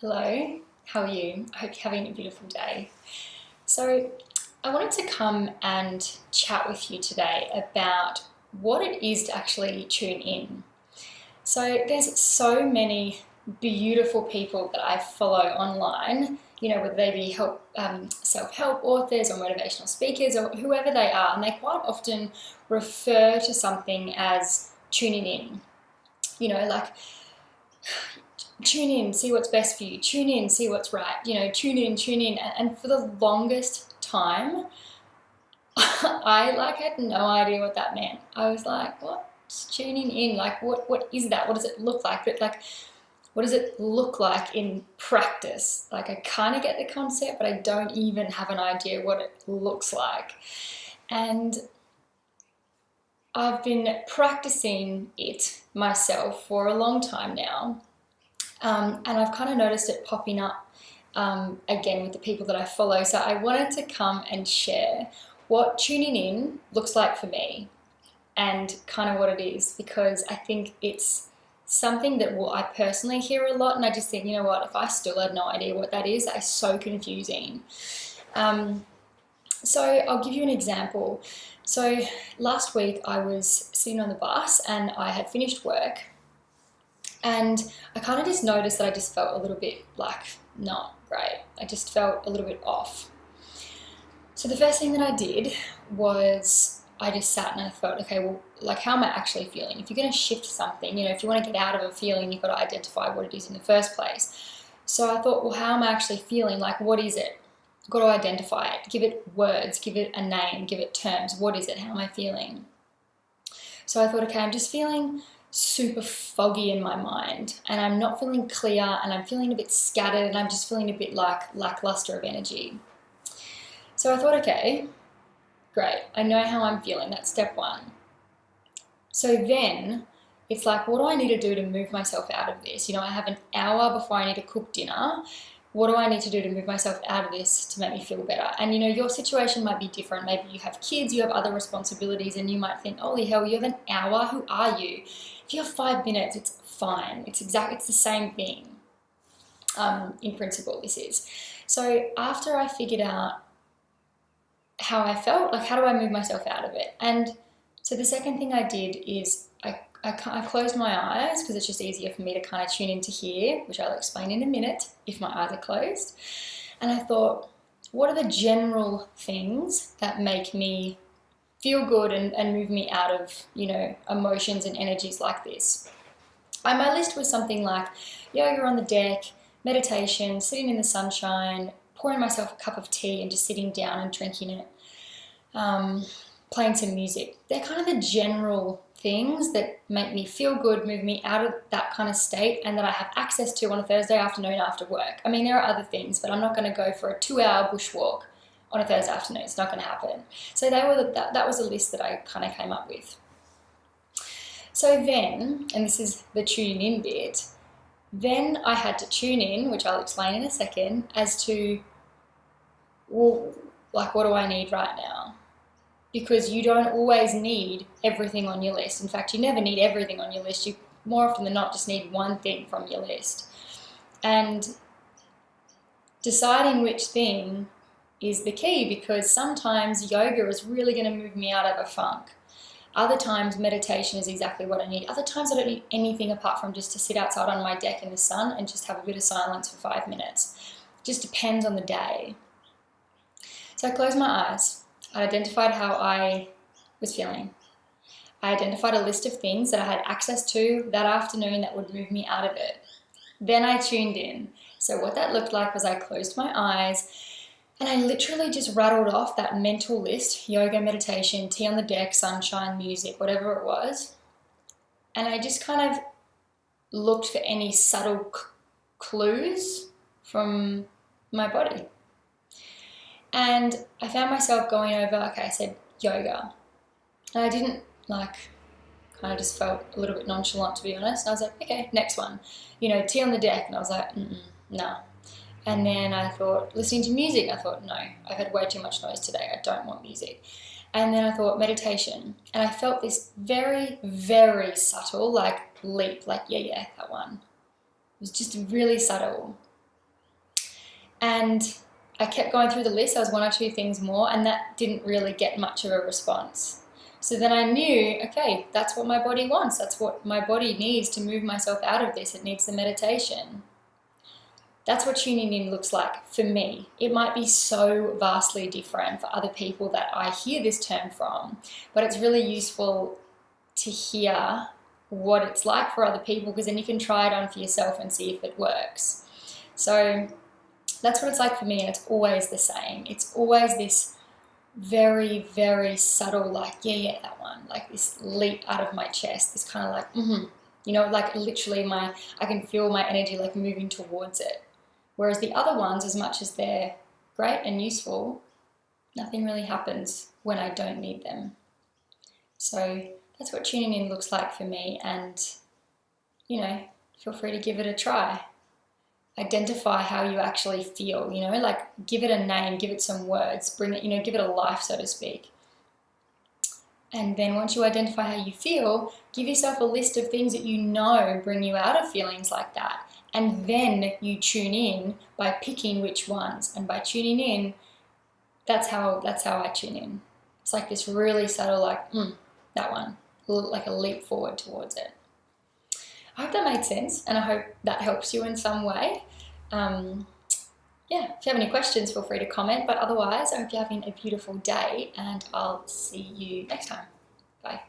Hello, how are you? I hope you're having a beautiful day. So, I wanted to come and chat with you today about what it is to actually tune in. So, there's so many beautiful people that I follow online, whether they be self-help authors or motivational speakers or whoever they are, and they quite often refer to something as tuning in. Like tune in, see what's best for you, tune in, see what's right, tune in. And for the longest time, I had no idea what that meant. I was like, what's tuning in? Like, what is that? What does it look like? But what does it look like in practice? Like, I kind of get the concept, but I don't even have an idea what it looks like. And I've been practicing it myself for a long time now. And I've kind of noticed it popping up again with the people that I follow. So I wanted to come and share what tuning in looks like for me and kind of what it is, because I think it's something that I personally hear a lot, and I just think, you know what, if I still had no idea what that is, that's so confusing. So I'll give you an example. So last week I was sitting on the bus and I had finished work. And I kind of just noticed that I just felt a little bit not great. I just felt a little bit off. So the first thing that I did was I just sat and I thought, okay, well, how am I actually feeling? If you're going to shift something, if you want to get out of a feeling, you've got to identify what it is in the first place. So I thought, well, how am I actually feeling? What is it? I've got to identify it, give it words, give it a name, give it terms. What is it? How am I feeling? So I thought, okay, I'm just feeling super foggy in my mind, and I'm not feeling clear, and I'm feeling a bit scattered, and I'm just feeling a bit lackluster of energy. So I thought, okay, great, I know how I'm feeling. That's step one. So then it's what do I need to do to move myself out of this? I have an hour before I need to cook dinner. What do I need to do to move myself out of this to make me feel better? And your situation might be different. Maybe you have kids, you have other responsibilities, and you might think, holy hell, you have an hour? Who are you? If you have 5 minutes, it's fine. It's the same thing. In principle, this is. So after I figured out how I felt, how do I move myself out of it? And so the second thing I did is I closed my eyes, because it's just easier for me to kind of tune into here, which I'll explain in a minute if my eyes are closed. And I thought, what are the general things that make me feel good and move me out of, emotions and energies like this? And my list was something like yoga on the deck, meditation, sitting in the sunshine, pouring myself a cup of tea and just sitting down and drinking it, playing some music. They're kind of the general things that make me feel good, move me out of that kind of state, and that I have access to on a Thursday afternoon after work. I mean, there are other things, but I'm not going to go for a 2-hour bushwalk on a Thursday afternoon. It's not going to happen. So that was a list that I kind of came up with. So then, and this is the tuning in bit, then I had to tune in, which I'll explain in a second, as to, well, what do I need right now? Because you don't always need everything on your list. In fact, you never need everything on your list. You more often than not just need one thing from your list. And deciding which thing is the key, because sometimes yoga is really going to move me out of a funk. Other times meditation is exactly what I need. Other times I don't need anything apart from just to sit outside on my deck in the sun and just have a bit of silence for 5 minutes. It just depends on the day. So I closed my eyes. I identified how I was feeling. I identified a list of things that I had access to that afternoon that would move me out of it. Then I tuned in. So what that looked like was I closed my eyes and I literally just rattled off that mental list: yoga, meditation, tea on the deck, sunshine, music, whatever it was. And I just kind of looked for any subtle clues from my body. And I found myself going over, okay, I said yoga. And I didn't kind of just felt a little bit nonchalant, to be honest. And I was like, okay, next one. Tea on the deck. And I was like, no. And then I thought, listening to music. I thought, no, I've had way too much noise today. I don't want music. And then I thought meditation. And I felt this very, very subtle, leap, yeah, that one. It was just really subtle. And I kept going through the list. There was one or two things more, and that didn't really get much of a response. So then I knew, okay, that's what my body wants. That's what my body needs to move myself out of this. It needs the meditation. That's what tuning in looks like for me. It might be so vastly different for other people that I hear this term from, but it's really useful to hear what it's like for other people, because then you can try it on for yourself and see if it works. So that's what it's like for me, and it's always the same. It's always this very, very subtle, like, yeah, that one, like this leap out of my chest, this kind of like, you know, like literally I can feel my energy like moving towards it. Whereas the other ones, as much as they're great and useful, nothing really happens when I don't need them. So that's what tuning in looks like for me, and, you know, feel free to give it a try. Identify how you actually feel, you know, like give it a name, give it some words, bring it, you know, give it a life, so to speak. And then once you identify how you feel, give yourself a list of things that you know bring you out of feelings like that. And then you tune in by picking which ones. And by tuning in, that's how I tune in. It's like this really subtle, like, that one, like a leap forward towards it. I hope that made sense, and I hope that helps you in some way. Yeah, if you have any questions, feel free to comment. But otherwise, I hope you're having a beautiful day, and I'll see you next time. Bye.